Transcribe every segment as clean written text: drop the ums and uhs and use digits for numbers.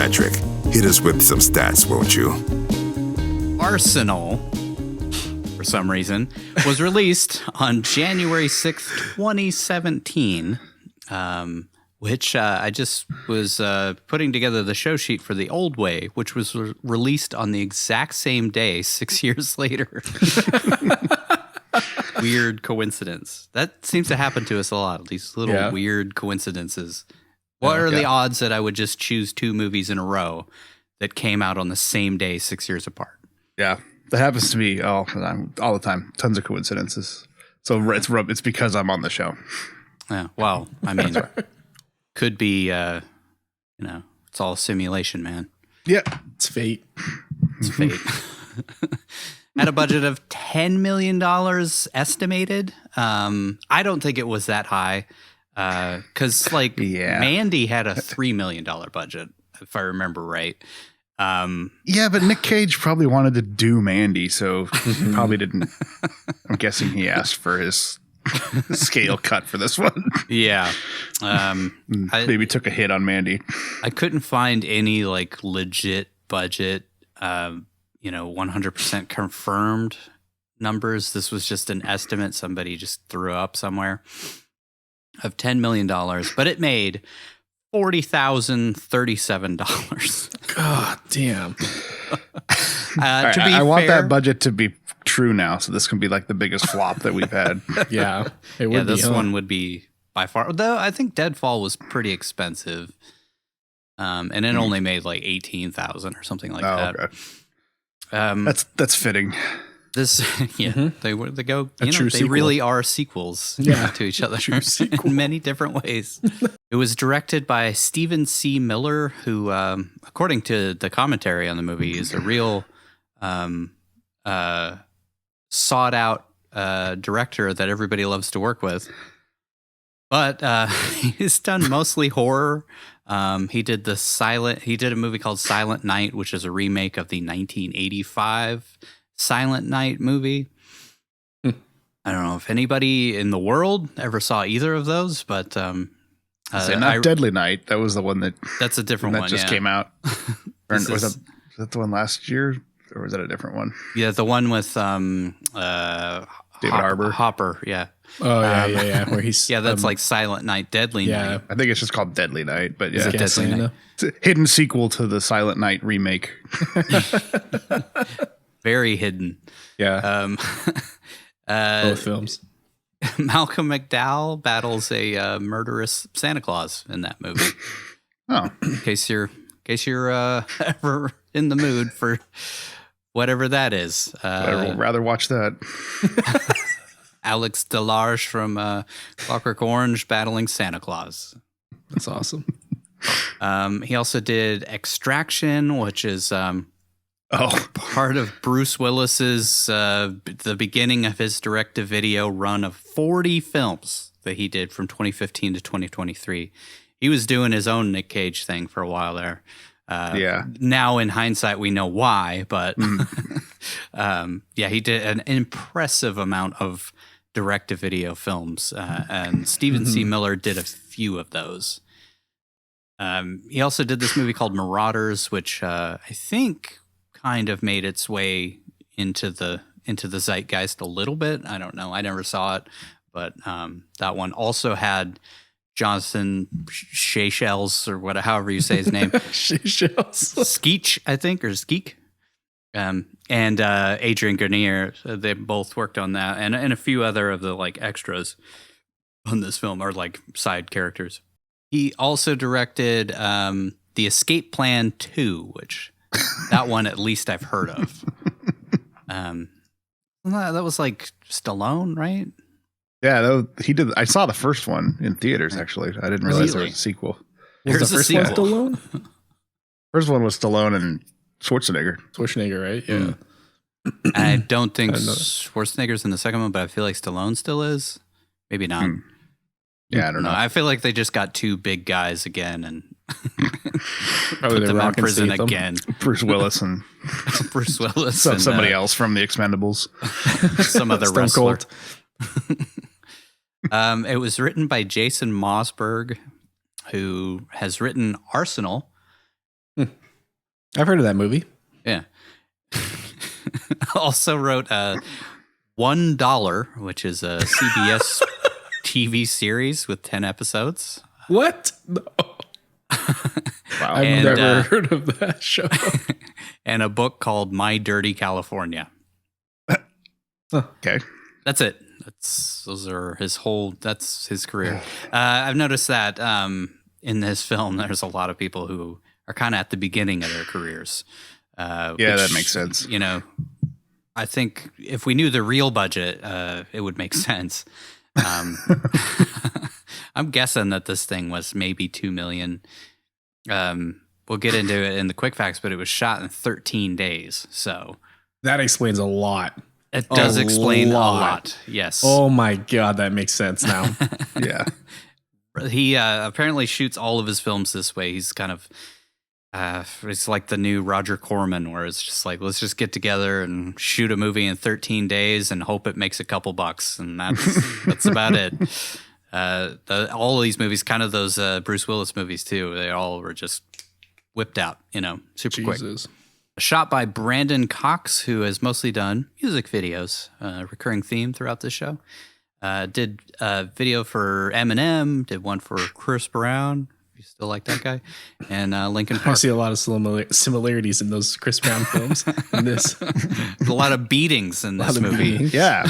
Patrick, hit us with some stats, won't you? Arsenal, for some reason, was released on January 6th, 2017, which I just was putting together the show sheet for The Old Way, which was released on the exact same day 6 years later. Weird coincidence. That seems to happen to us a lot, these little weird coincidences. What are the odds that I would just choose two movies in a row that came out on the same day 6 years apart? Yeah, that happens to me all the time. Tons of coincidences. So it's because I'm on the show. Yeah, well, I mean, could be, it's all simulation, man. Yeah, it's fate. It's fate. At a budget of $10 million estimated. I don't think it was that high because, Mandy had a $3 million budget, if I remember right. Yeah, but Nick Cage probably wanted to do Mandy, so he probably didn't. I'm guessing he asked for his scale cut for this one. Yeah. Maybe took a hit on Mandy. I couldn't find any legit budget, 100% confirmed numbers. This was just an estimate somebody just threw up somewhere of $10 million, but it made $40,037. God damn. I want that budget to be true now, so this can be the biggest flop that we've had. Yeah, it would this one would be by far. Though I think Deadfall was pretty expensive, and it only made $18,000 or something like that. Okay. That's fitting. This, they go. They really are sequels to each other in many different ways. It was directed by Stephen C. Miller, who, according to the commentary on the movie, is a real sought-out director that everybody loves to work with. But he's done mostly horror. He did a movie called Silent Night, which is a remake of the 1985 Silent Night movie. I don't know if anybody in the world ever saw either of those, but Deadly Night. That was the one that's a different one that just came out. Was that the one last year, or was that a different one? Yeah, the one with David Harbour. Hopper, yeah. Oh yeah. Where he's that's Silent Night, Deadly Night. I think it's just called Deadly Night, but yeah, Deadly Night. It's a hidden sequel to the Silent Night remake. Very hidden. Yeah. Both films. Malcolm McDowell battles a murderous Santa Claus in that movie. Oh, in case you're ever in the mood for whatever that is. I would rather watch that. Alex Delarge from Clockwork Orange battling Santa Claus. That's awesome. He also did Extraction, which is part of Bruce Willis's the beginning of his direct-to-video run of 40 films that he did from 2015 to 2023. He was doing his own Nick Cage thing for a while there. Now in hindsight, we know why, but he did an impressive amount of direct-to-video films, and Stephen C. Miller did a few of those. He also did this movie called Marauders, which I think kind of made its way into the zeitgeist a little bit. I don't know. I never saw it, but that one also had Jonathan Schaech, or however you say his name. Skeech, I think, or Skeek. And Adrian Grenier, they both worked on that, and a few other of the extras on this film are side characters. He also directed The Escape Plan 2, which that one at least I've heard of. That was Stallone, right? Yeah, he did. I saw the first one in theaters. Actually, I didn't realize there was a sequel. There's a sequel. Stallone? First one was Stallone and Schwarzenegger. Schwarzenegger, right? Yeah. I don't think Schwarzenegger's in the second one, but I feel like Stallone still is. Maybe not. Yeah, I don't know. I feel like they just got two big guys again and probably put them in prison again. Bruce Willis and somebody else from the Expendables. Some other wrestler. It was written by Jason Mossberg, who has written Arsenal, I've heard of that movie. Yeah. Also wrote $1, which is a CBS TV series with 10 episodes. What? No. Wow, I've never heard of that show. And a book called My Dirty California. Okay. That's it. That's his career. I've noticed that in this film, there's a lot of people who are kind of at the beginning of their careers. That makes sense. You know, I think if we knew the real budget, it would make sense. I'm guessing that this thing was maybe $2 million. We'll get into it in the quick facts, but it was shot in 13 days. So that explains a lot. It does explain a lot. Yes. Oh my God, that makes sense now. Yeah. He apparently shoots all of his films this way. He's kind of, it's like the new Roger Corman, where it's just like, let's just get together and shoot a movie in 13 days and hope it makes a couple bucks. And that's about it. All of these movies, kind of those Bruce Willis movies too, they all were just whipped out, super quick. Shot by Brandon Cox, who has mostly done music videos, recurring theme throughout the show. Did a video for Eminem, did one for Chris Brown. You still like that guy? And Linkin Park. I see a lot of similarities in those Chris Brown films. In this, a lot of beatings in this movie. Beatings. Yeah.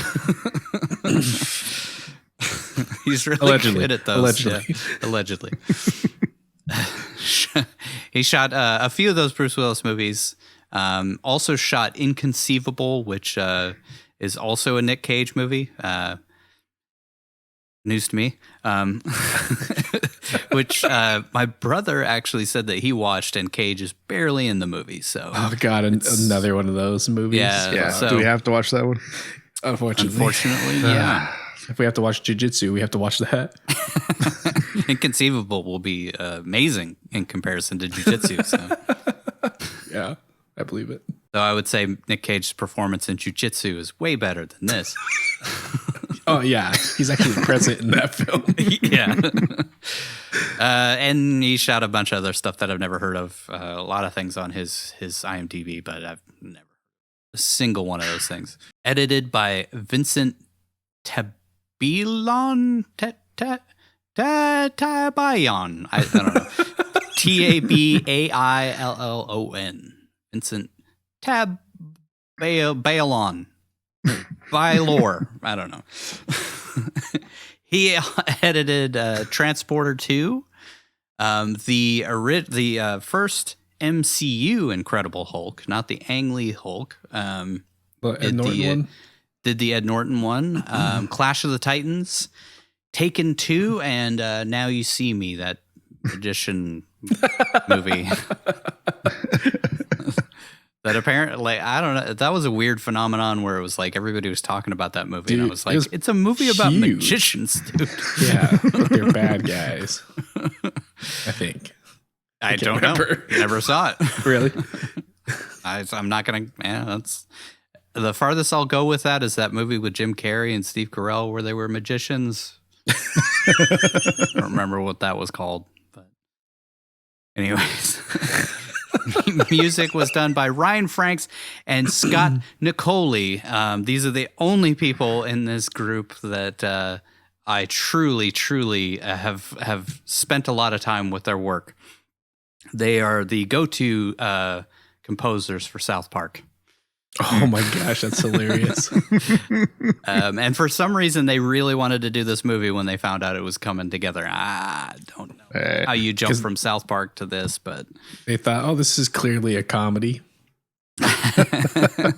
He's really good at those. Allegedly. Yeah, allegedly. He shot a few of those Bruce Willis movies. Also shot Inconceivable, which is also a Nick Cage movie. News to me. Which my brother actually said that he watched, and Cage is barely in the movie. So, oh God, another one of those movies. Yeah. So, do we have to watch that one? Unfortunately, yeah. If we have to watch Jiu-Jitsu, we have to watch that. Inconceivable will be amazing in comparison to Jiu-Jitsu. So. Yeah, I believe it. So I would say Nick Cage's performance in Jiu-Jitsu is way better than this. Oh, yeah. He's actually present in that film. Yeah. And he shot a bunch of other stuff that I've never heard of. A lot of things on his IMDb, but I've never heard a single one of those things. Edited by Vincent Tabaillon. Tabaillon. I don't know. Tabaillon. Vincent Tabaillon. Baylor. I don't know. He edited Transporter 2, the first MCU Incredible Hulk, not the Ang Lee Hulk. The Ed Norton one? Did the Ed Norton one. Clash of the Titans, Taken 2, and Now You See Me, that magician movie. That apparently, I don't know, that was a weird phenomenon where it was like everybody was talking about that movie. Dude, and I was like, it's a movie about magicians, dude. Yeah, but they're bad guys, I think. I don't know. Never saw it. Really? I'm not going to, that's the farthest I'll go with that is that movie with Jim Carrey and Steve Carell where they were magicians. I don't remember what that was called, but anyways. Music was done by Ryan Franks and Scott Nicoli. These are the only people in this group that I truly have spent a lot of time with their work. They are the go-to composers for South Park. Oh my gosh, that's hilarious. And for some reason, they really wanted to do this movie when they found out it was coming togetder. I don't know how you jump from South Park to this, but they thought, oh, this is clearly a comedy. Because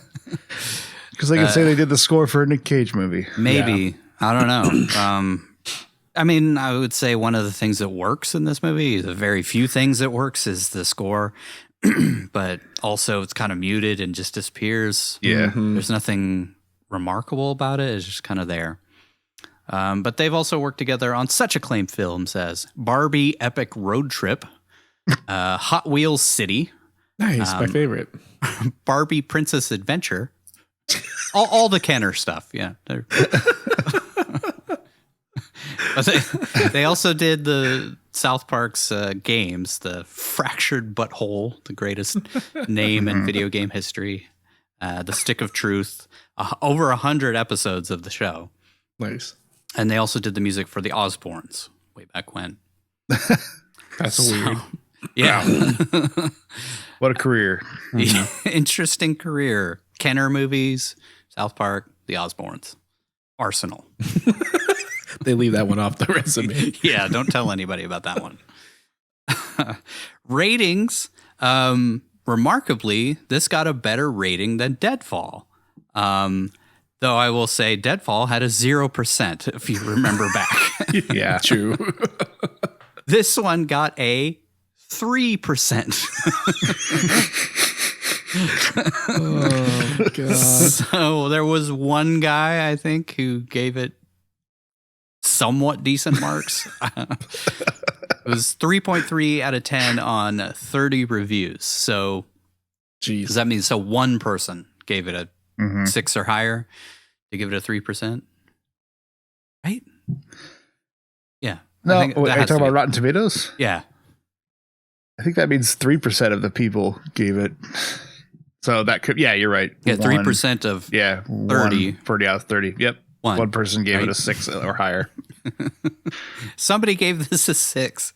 they can say they did the score for a Nick Cage movie. Maybe. Yeah. I don't know. I mean, I would say one of the things that works in this movie, the very few things that works, is the score. But also it's kind of muted and just disappears. Yeah. Mm-hmm. There's nothing remarkable about it. It's just kind of there. But they've also worked together on such acclaimed films as Barbie Epic Road Trip, Hot Wheels City. Nice, my favorite. Barbie Princess Adventure. all the Kenner stuff, yeah. But they also did the South Park's games, the Fractured Butthole, the greatest name in video game history, the Stick of Truth, over 100 episodes of the show. Nice. And they also did the music for the Osbournes way back when. That's weird. Yeah. What a career. Interesting career. Kenner movies, South Park, the Osbournes, Arsenal. They leave that one off the resume. Yeah, don't tell anybody about that one. Ratings. Remarkably, this got a better rating than Deadfall. Though I will say Deadfall had a 0%, if you remember back. Yeah. True. This one got a 3%. Oh, God. So there was one guy, I think, who gave it somewhat decent marks. It was 3.3 out of 10 on 30 reviews. So Jeez. does that mean one person gave it a 6 or higher to give it a 3%? Right? Yeah. No, are you talking about Rotten Tomatoes? Yeah. I think that means 3% of the people gave it. So that could, yeah, you're right. Yeah, 3% of 30. 30 out of 30. Yep. One person gave it a 6 or higher. Somebody gave this a 6.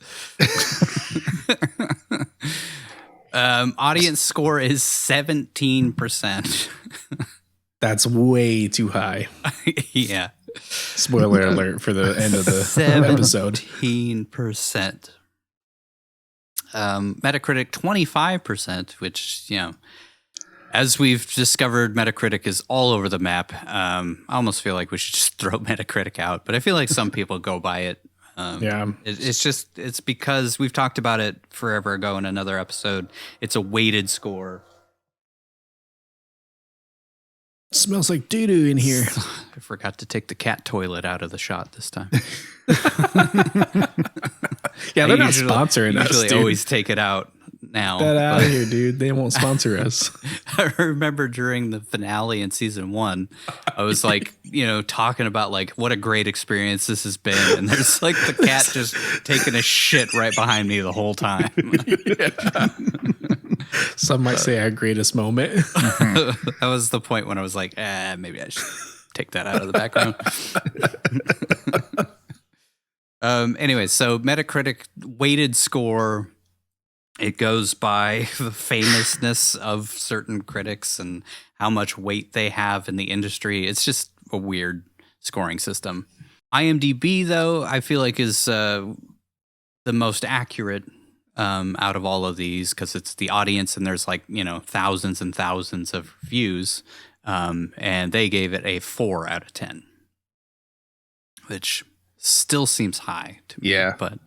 Audience score is 17%. That's way too high. Yeah. Spoiler alert for the end of the episode. 17%. Metacritic 25%, which, as we've discovered, Metacritic is all over the map. I almost feel like we should just throw Metacritic out, but I feel like some people go by it. Yeah. It's because we've talked about it forever ago in another episode. It's a weighted score. Smells like doo-doo in here. I forgot to take the cat toilet out of the shot this time. Yeah, they're not sponsoring us, usually dude. always take it out now. Get out of here, dude. They won't sponsor us. I remember during the finale in season 1, I was like, talking about like what a great experience this has been. And there's like the cat just taking a shit right behind me the whole time. Some might say our greatest moment. That was the point when I was like, maybe I should take that out of the background. Anyway, so Metacritic weighted score, it goes by the famousness of certain critics and how much weight they have in the industry. It's just a weird scoring system. IMDb, though, I feel like is the most accurate out of all of these because it's the audience and there's like, thousands and thousands of views. And they gave it a 4 out of 10, which still seems high to me. Yeah. But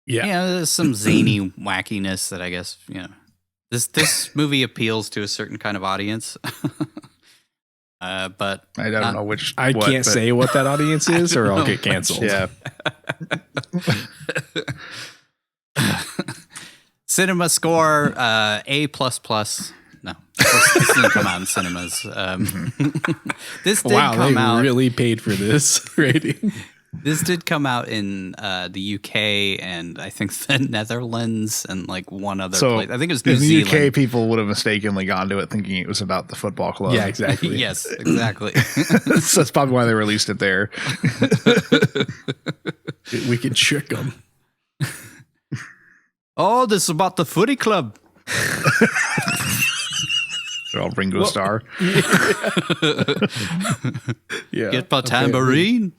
there's some zany wackiness that I guess, this movie appeals to a certain kind of audience. But I don't know which. I can't say what that audience is or I'll get canceled. Yeah. Cinema score, A++. No, this didn't come out in cinemas. This did come out. They really paid for this rating. This did come out in the UK and I think the Netherlands and like one other place. I think it was New Zealand. In the UK, people would have mistakenly gone to it thinking it was about the football club. Yeah, exactly. Yes, exactly. So that's probably why they released it there. We can trick them. Oh, this is about the footy club. They're all Ringo Starr. Yeah. Get my tambourine.